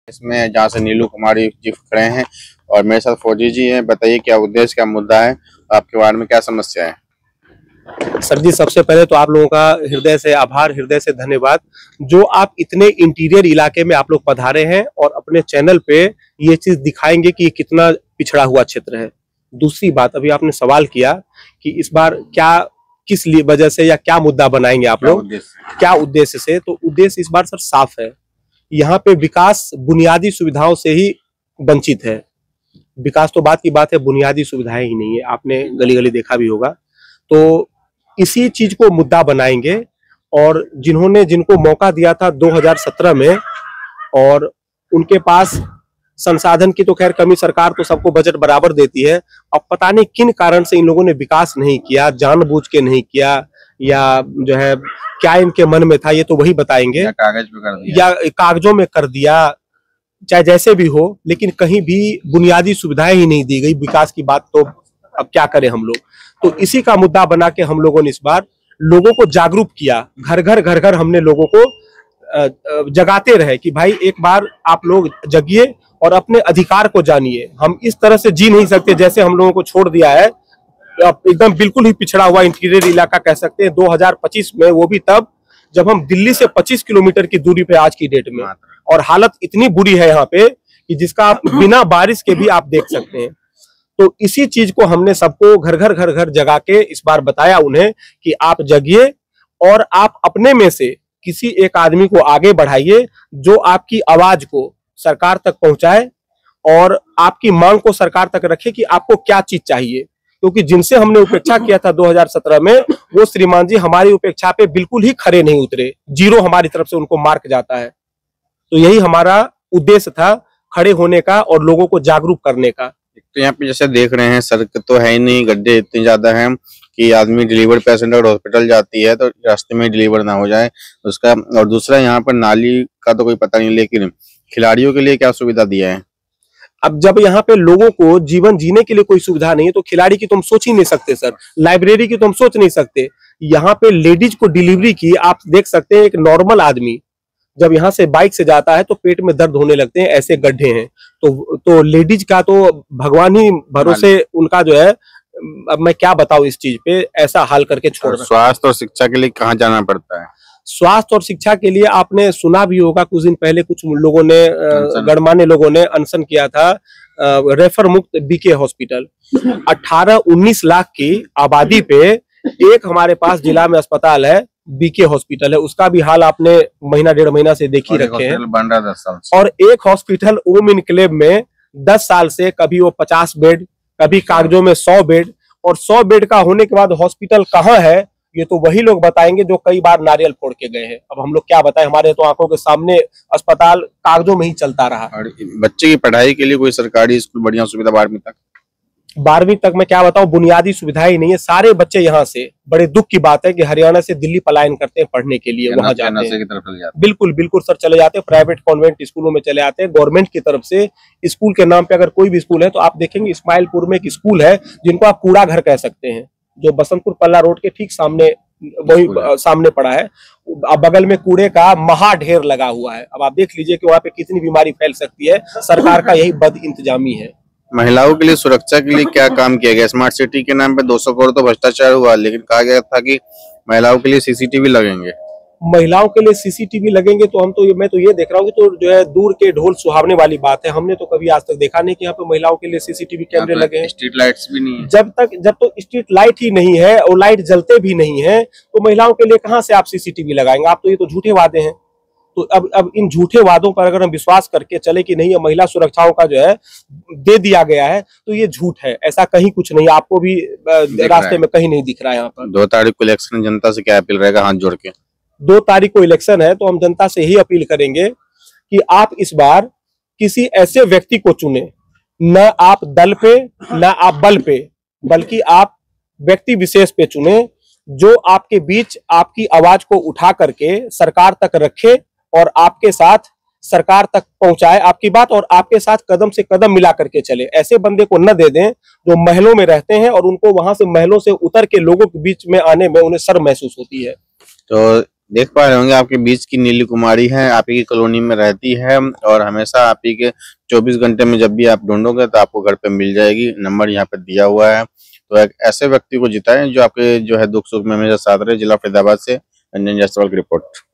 इसमें जहाँ से नीलू कुमारी जी खड़े हैं और मेरे साथ फौजी जी हैं। बताइए क्या उद्देश्य, क्या मुद्दा है, आपके वार्ड में क्या समस्या है? सर जी, सबसे पहले तो आप लोगों का हृदय से आभार, हृदय से धन्यवाद जो आप इतने इंटीरियर इलाके में आप लोग पधारे हैं और अपने चैनल पे ये चीज दिखाएंगे कि ये कितना पिछड़ा हुआ क्षेत्र है। दूसरी बात, अभी आपने सवाल किया कि इस बार क्या, किस वजह से या क्या मुद्दा बनाएंगे आप लोग, क्या उद्देश्य से। तो उद्देश्य इस बार सर साफ है। यहाँ पे विकास बुनियादी सुविधाओं से ही वंचित है। विकास तो बात की बात है, बुनियादी सुविधाएं ही नहीं है। आपने गली गली देखा भी होगा। तो इसी चीज को मुद्दा बनाएंगे और जिनको मौका दिया था 2017 में और उनके पास संसाधन की तो खैर कमी, सरकार तो सबको बजट बराबर देती है। अब पता नहीं किन कारण से इन लोगों ने विकास नहीं किया, जानबूझ के नहीं किया या जो है क्या इनके मन में था, ये तो वही बताएंगे। या कागज पे कर दिया या कागजों में कर दिया, चाहे जैसे भी हो, लेकिन कहीं भी बुनियादी सुविधाएं ही नहीं दी गई। विकास की बात तो अब क्या करें हम लोग। तो इसी का मुद्दा बना के हम लोगों ने इस बार लोगों को जागरूक किया। घर घर हमने लोगों को जगाते रहे कि भाई एक बार आप लोग जगिए और अपने अधिकार को जानिए। हम इस तरह से जी नहीं सकते जैसे हम लोगों को छोड़ दिया है, एकदम बिल्कुल ही पिछड़ा हुआ इंटीरियर इलाका कह सकते हैं 2025 में, वो भी तब जब हम दिल्ली से 25 किलोमीटर की दूरी पे आज की डेट में, और हालत इतनी बुरी है यहाँ पे कि जिसका आप बिना बारिश के भी आप देख सकते हैं। तो इसी चीज को हमने सबको घर घर जगा के इस बार बताया उन्हें कि आप जगिए और आप अपने में से किसी एक आदमी को आगे बढ़ाइए जो आपकी आवाज को सरकार तक पहुंचाए और आपकी मांग को सरकार तक रखे कि आपको क्या चीज चाहिए। क्योंकि जिनसे हमने उपेक्षा किया था 2017 में, वो श्रीमान जी हमारी उपेक्षा पे बिल्कुल ही खरे नहीं उतरे। 0 हमारी तरफ से उनको मार्क जाता है। तो यही हमारा उद्देश्य था, खड़े होने का और लोगों को जागरूक करने का। तो यहाँ पे जैसे देख रहे हैं, सड़क तो है ही नहीं, गड्ढे इतने ज्यादा हैं कि आदमी डिलीवर पेशेंट अगर हॉस्पिटल जाती है तो रास्ते में डिलीवर ना हो जाए उसका। और दूसरा यहाँ पर नाली का तो कोई पता नहीं, लेकिन खिलाड़ियों के लिए क्या सुविधा दिया है? अब जब यहाँ पे लोगों को जीवन जीने के लिए कोई सुविधा नहीं है तो खिलाड़ी की तो हम सोच ही नहीं सकते सर। लाइब्रेरी की तो हम सोच नहीं सकते। यहाँ पे लेडीज को डिलीवरी की आप देख सकते हैं। एक नॉर्मल आदमी जब यहाँ से बाइक से जाता है तो पेट में दर्द होने लगते हैं, ऐसे गड्ढे हैं। तो लेडीज का तो भगवान ही भरोसे उनका जो है, अब मैं क्या बताऊं इस चीज पे, ऐसा हाल करके छोड़। स्वास्थ्य और शिक्षा के लिए कहाँ जाना पड़ता है? स्वास्थ्य और शिक्षा के लिए आपने सुना भी होगा, कुछ दिन पहले कुछ लोगों ने, गणमान्य लोगों ने अनशन किया था रेफर मुक्त बीके हॉस्पिटल। 18-19 लाख की आबादी पे एक हमारे पास जिला में अस्पताल है, बीके हॉस्पिटल है। उसका भी हाल आपने महीना 1.5 महीना से देख ही रखे हैं। बन रहा 10 साल से। और एक हॉस्पिटल ओम इनक्लेव में 10 साल से कभी वो 50 बेड, कभी कागजों में 100 बेड, और 100 बेड का होने के बाद हॉस्पिटल कहाँ है ये तो वही लोग बताएंगे जो कई बार नारियल फोड़ के गए हैं। अब हम लोग क्या बताएं, हमारे तो आंखों के सामने अस्पताल कागजों में ही चलता रहा। और बच्चे की पढ़ाई के लिए कोई सरकारी स्कूल बढ़िया सुविधा 12वीं तक मैं क्या बताऊं, बुनियादी सुविधाएं ही नहीं है। सारे बच्चे यहाँ से, बड़े दुख की बात है कि हरियाणा से दिल्ली पलायन करते हैं पढ़ने के लिए, वहां जाते हैं। बिल्कुल बिल्कुल सर, चले जाते हैं प्राइवेट कॉन्वेंट स्कूलों में चले आते हैं। गवर्नमेंट की तरफ से स्कूल के नाम पे अगर कोई भी स्कूल है तो आप देखेंगे इस्माइलपुर में एक स्कूल है जिनको आप कूड़ा घर कह सकते हैं, जो बसंतपुर पल्ला रोड के ठीक सामने, वही सामने पड़ा है। अब बगल में कूड़े का महा ढेर लगा हुआ है। अब आप देख लीजिए कि वहाँ पे कितनी बीमारी फैल सकती है। सरकार का यही बद इंतजामी है। महिलाओं के लिए सुरक्षा के लिए क्या काम किया गया? स्मार्ट सिटी के नाम पे 200 करोड़ तो भ्रष्टाचार हुआ, लेकिन कहा गया था कि महिलाओं के लिए सीसीटीवी लगेंगे। महिलाओं के लिए सीसीटीवी लगेंगे तो मैं तो ये देख रहा हूँ कि तो जो है दूर के ढोल सुहावने वाली बात है। हमने तो कभी आज तक देखा नहीं कि यहाँ पे महिलाओं के लिए सीसीटीवी कैमरे लगे हैं। स्ट्रीट लाइट्स भी नहीं है। जब तो स्ट्रीट लाइट ही नहीं है और लाइट जलते भी नहीं है तो महिलाओं के लिए कहाँ से आप सीसीटीवी लगाएंगे? आप तो ये तो झूठे वादे हैं। तो अब इन झूठे वादों पर अगर हम विश्वास करके चले कि नहीं, ये महिला सुरक्षाओं का जो है दे दिया गया है, तो ये झूठ है। ऐसा कहीं कुछ नहीं, आपको भी रास्ते में कहीं नहीं दिख रहा है। यहाँ पर 2 तारीख को इलेक्शन, जनता से क्या अपील रहेगा हाथ जोड़ के? 2 तारीख को इलेक्शन है तो हम जनता से ही अपील करेंगे कि आप इस बार किसी ऐसे व्यक्ति को चुने, न आप दल पे न आप बल पे, बल्कि आप व्यक्ति विशेष पे चुने जो आपके बीच आपकी आवाज को उठा करके सरकार तक रखे और आपके साथ सरकार तक पहुंचाए आपकी बात, और आपके साथ कदम से कदम मिला करके चले। ऐसे बंदे को न दे दें जो महलों में रहते हैं और उनको वहां से महलों से उतर के लोगों के बीच में आने में उन्हें शर्म महसूस होती है। तो देख पा रहे होंगे आपके बीच की नीली कुमारी है, आप ही की कॉलोनी में रहती है और हमेशा आप ही के 24 घंटे में जब भी आप ढूंढोगे तो आपको घर पे मिल जाएगी। नंबर यहाँ पे दिया हुआ है, तो एक ऐसे व्यक्ति को जिताएं जो आपके जो है दुख सुख में हमेशा साथ रहे। जिला फरीदाबाद से रंजन जायसवाल की रिपोर्ट।